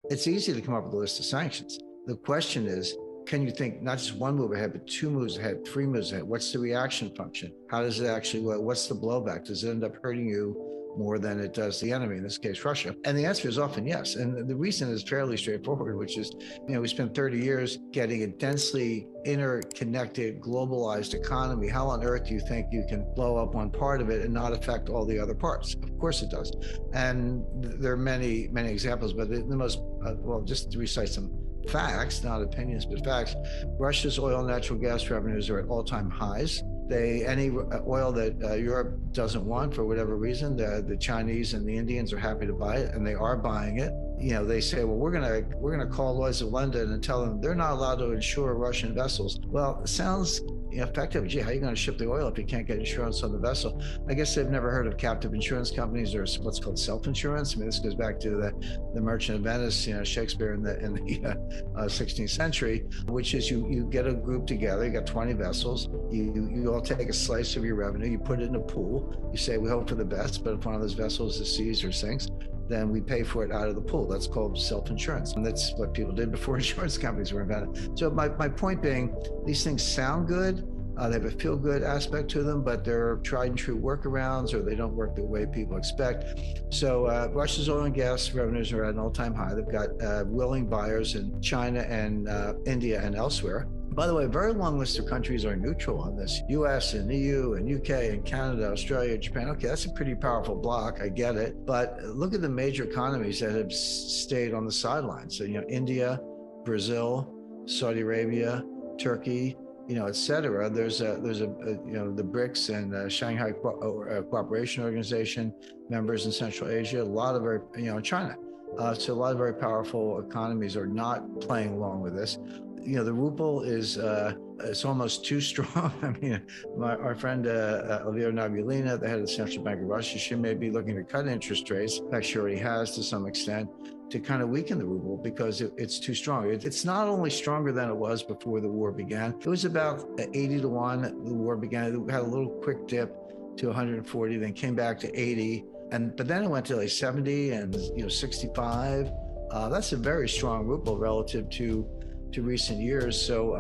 It's easy to come up with a list of sanctions. The question is, can you think not just one move ahead, but two moves ahead, three moves ahead? What's the reaction function? How does it actually, what's the blowback? Does it end up hurting you more than it does the enemy, in this case, Russia? And the answer is often yes. And the reason is fairly straightforward, which is, we spent 30 years getting a densely interconnected, globalized economy. How on earth do you think you can blow up one part of it and not affect all the other parts? Of course it does. And there are many, many examples, but the most, just to recite some facts, not opinions, but facts. Russia's oil and natural gas revenues are at all-time highs. Any oil that Europe doesn't want for whatever reason, the Chinese and the Indians are happy to buy it, and they are buying it. They say, well, we're gonna call Lloyd's of London and tell them they're not allowed to insure Russian vessels. Well, it sounds effective. Gee, how are you going to ship the oil if you can't get insurance on the vessel? I guess they've never heard of captive insurance companies or what's called self-insurance. I mean, this goes back to the Merchant of Venice, Shakespeare in the 16th century, which is you get a group together, you got 20 vessels, you all take a slice of your revenue, you put it in a pool, you say we hope for the best, but if one of those vessels is seized or sinks, then we pay for it out of the pool. That's called self-insurance. And that's what people did before insurance companies were invented. So my point being, these things sound good. They have a feel-good aspect to them, but they're tried and true workarounds, or they don't work the way people expect. So Russia's oil and gas revenues are at an all-time high. They've got willing buyers in China and India and elsewhere. By the way, a very long list of countries are neutral on this. US and EU and UK and Canada, Australia, Japan. Okay, that's a pretty powerful bloc, I get it. But look at the major economies that have stayed on the sidelines. So, India, Brazil, Saudi Arabia, Turkey, et cetera. There's the BRICS and Shanghai Cooperation Organization members in Central Asia, a lot of very, China. So a lot of very powerful economies are not playing along with this. The ruble is it's almost too strong. I mean, our friend Elvira Nabiullina, the head of the Central Bank of Russia, she may be looking to cut interest rates. In fact, she already has to some extent, to kind of weaken the ruble because it's too strong. It's not only stronger than it was before the war began. It was about 80 to 1. The war began. It had a little quick dip to 140, then came back to 80. But then it went to like 70 and 65. That's a very strong ruble relative to recent years. So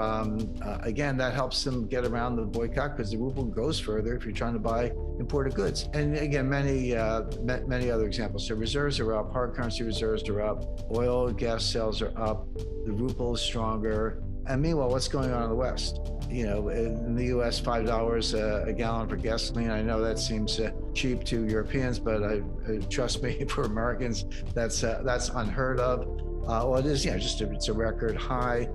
again, that helps them get around the boycott because the ruble goes further if you're trying to buy imported goods. And again, many other examples. So reserves are up, hard currency reserves are up, oil, gas sales are up, the ruble is stronger. And meanwhile, what's going on in the West? In the US, $5 a gallon for gasoline. I know that seems cheap to Europeans, but trust me, for Americans, that's unheard of. Well, it is, it's a record high.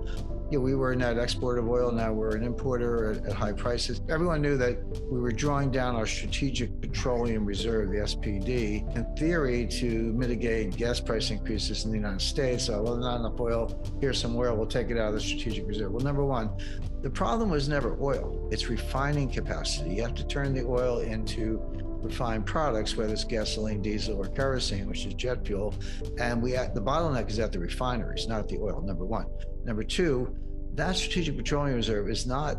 We were a net exporter of oil. Now we're an importer at high prices. Everyone knew that we were drawing down our Strategic Petroleum Reserve, the SPD, in theory to mitigate gas price increases in the United States. So, well, not enough oil, here's some oil, we'll take it out of the Strategic Reserve. Well, number one, the problem was never oil. It's refining capacity. You have to turn the oil into refined products, whether it's gasoline, diesel, or kerosene, which is jet fuel. And the bottleneck is at the refineries, not at the oil, number one. Number two, that Strategic Petroleum Reserve is not,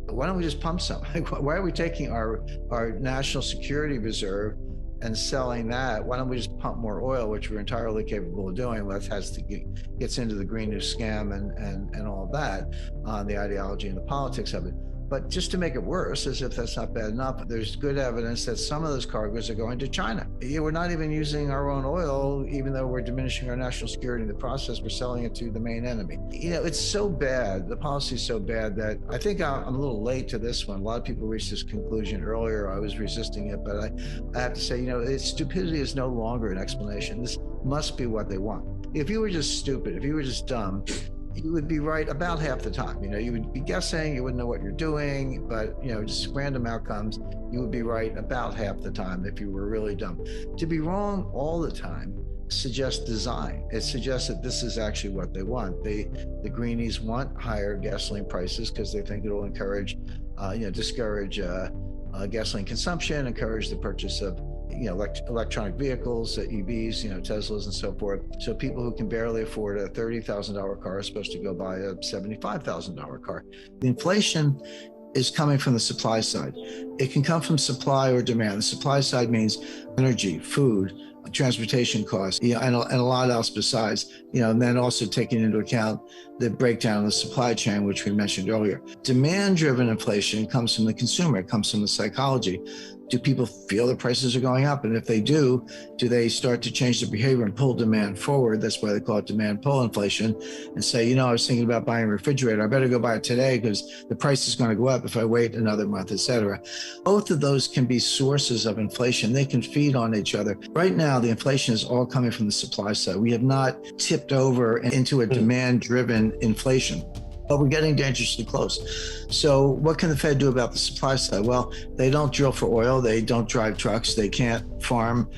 why don't we just pump some? Why are we taking our national security reserve and selling that? Why don't we just pump more oil, which we're entirely capable of doing? Well, that gets into the Green New Scam and all of that, the ideology and the politics of it. But just to make it worse, as if that's not bad enough, there's good evidence that some of those cargoes are going to China. We're not even using our own oil, even though we're diminishing our national security in the process. We're selling it to the main enemy. It's so bad. The policy is so bad that I think I'm a little late to this one. A lot of people reached this conclusion earlier. I was resisting it, but I have to say, stupidity is no longer an explanation. This must be what they want. If you were just stupid, if you were just dumb, you would be right about half the time. You would be guessing, you wouldn't know what you're doing, but just random outcomes, you would be right about half the time if you were really dumb. To be wrong all the time suggests design. It suggests that this is actually what they want. The greenies want higher gasoline prices because they think it'll encourage, discourage gasoline consumption, encourage the purchase of electronic vehicles, EVs, Teslas and so forth. So people who can barely afford a $30,000 car are supposed to go buy a $75,000 car. The inflation is coming from the supply side. It can come from supply or demand. The supply side means energy, food, transportation costs, and a lot else besides, and then also taking into account the breakdown of the supply chain, which we mentioned earlier. Demand-driven inflation comes from the consumer, it comes from the psychology. Do people feel the prices are going up? And if they do they start to change their behavior and pull demand forward? That's why they call it demand pull inflation, and say, I was thinking about buying a refrigerator. I better go buy it today because the price is going to go up if I wait another month, et cetera. Both of those can be sources of inflation. They can feed on each other. Right now, the inflation is all coming from the supply side. We have not tipped over into a demand-driven inflation, but we're getting dangerously close. So what can the Fed do about the supply side? Well, they don't drill for oil. They don't drive trucks. They can't farm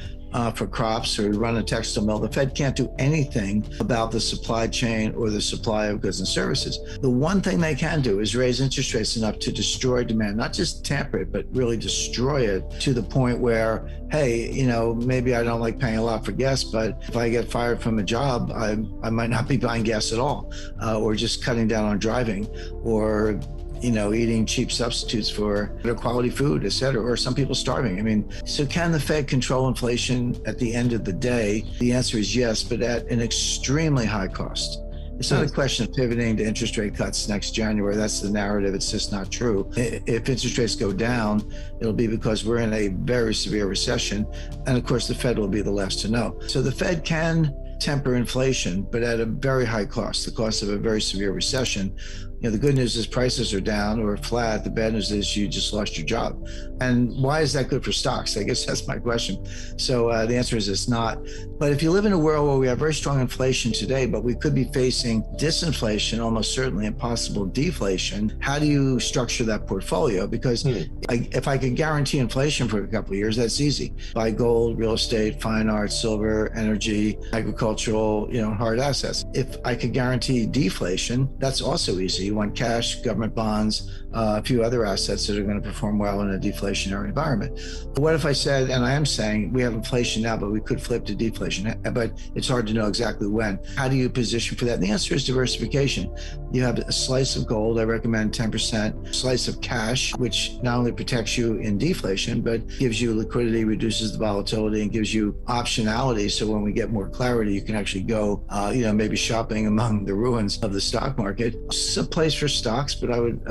for crops or run a textile mill. The Fed can't do anything about the supply chain or the supply of goods and services. The one thing they can do is raise interest rates enough to destroy demand, not just tamper it, but really destroy it to the point where, hey, maybe I don't like paying a lot for gas, but if I get fired from a job, I might not be buying gas at all, or just cutting down on driving, or eating cheap substitutes for better quality food, et cetera, or some people starving. So can the Fed control inflation at the end of the day? The answer is yes, but at an extremely high cost. It's not a question of pivoting to interest rate cuts next January. That's the narrative. It's just not true. If interest rates go down, it'll be because we're in a very severe recession. And of course, the Fed will be the last to know. So the Fed can temper inflation, but at a very high cost, the cost of a very severe recession. The good news is prices are down or flat. The bad news is you just lost your job. And why is that good for stocks? I guess that's my question. So the answer is it's not. But if you live in a world where we have very strong inflation today, but we could be facing disinflation, almost certainly, and possible deflation, how do you structure that portfolio? Because if I could guarantee inflation for a couple of years, that's easy. Buy gold, real estate, fine arts, silver, energy, agricultural, hard assets. If I could guarantee deflation, that's also easy. You want cash, government bonds, a few other assets that are going to perform well in a deflationary environment. But what if I said, and I am saying, we have inflation now, but we could flip to deflation, but it's hard to know exactly when. How do you position for that? And the answer is diversification. You have a slice of gold, I recommend 10%, slice of cash, which not only protects you in deflation, but gives you liquidity, reduces the volatility, and gives you optionality. So when we get more clarity, you can actually go, maybe shopping among the ruins of the stock market. It's a place for stocks, but I would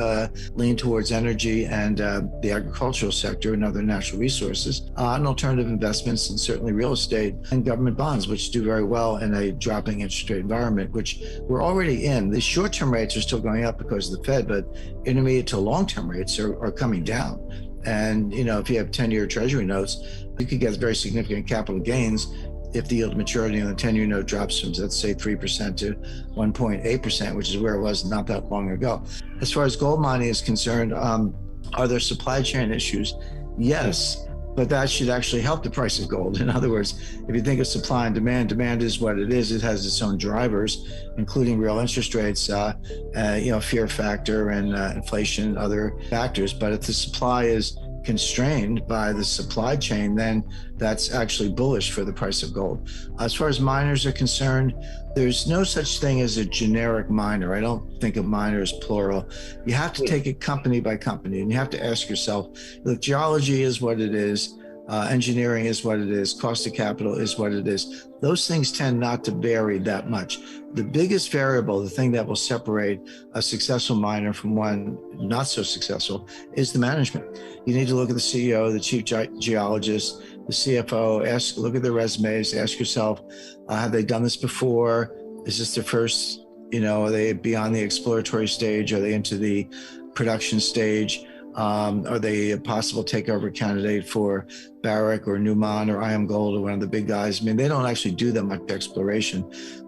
lean towards energy and the agricultural sector and other natural resources, and alternative investments, and certainly real estate and government bonds, which do very well in a dropping interest rate environment, which we're already in. The short-term rates are still going up because of the Fed, but intermediate to long-term rates are coming down. And, if you have 10-year Treasury notes, you could get very significant capital gains if the yield maturity on the 10-year note drops from, let's say, 3% to 1.8%, which is where it was not that long ago. As far as gold mining is concerned, are there supply chain issues? Yes, but that should actually help the price of gold. In other words, if you think of supply and demand, demand is what it is. It has its own drivers, including real interest rates, fear factor, and inflation, and other factors. But if the supply is constrained by the supply chain, then that's actually bullish for the price of gold. As far as miners are concerned, there's no such thing as a generic miner. I don't think of miners plural. You have to take it company by company, and you have to ask yourself, look, geology is what it is. Engineering is what it is. Cost of capital is what it is. Those things tend not to vary that much. The biggest variable, the thing that will separate a successful miner from one not so successful, is the management. You need to look at the CEO, the chief geologist, the CFO, look at their resumes, ask yourself, have they done this before? Is this their first, are they beyond the exploratory stage? Are they into the production stage? Are they a possible takeover candidate for Barrick or Newmont or IAMGOLD or one of the big guys? They don't actually do that much exploration.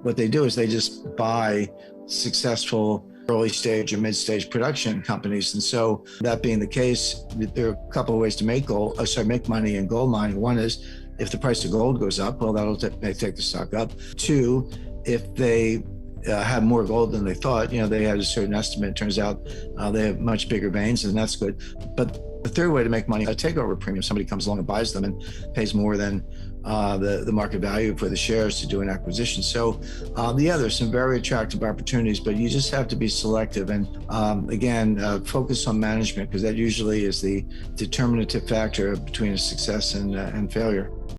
What they do is they just buy successful early stage or mid stage production companies. And so that being the case, there are a couple of ways to make money in gold mining. One is if the price of gold goes up, well, that'll take the stock up. Two, if they have more gold than they thought, they had a certain estimate. It turns out they have much bigger veins, and that's good. But the third way to make money, a takeover premium. Somebody comes along and buys them and pays more than the market value for the shares to do an acquisition. So there's some very attractive opportunities, but you just have to be selective and focus on management, because that usually is the determinative factor between a success and failure.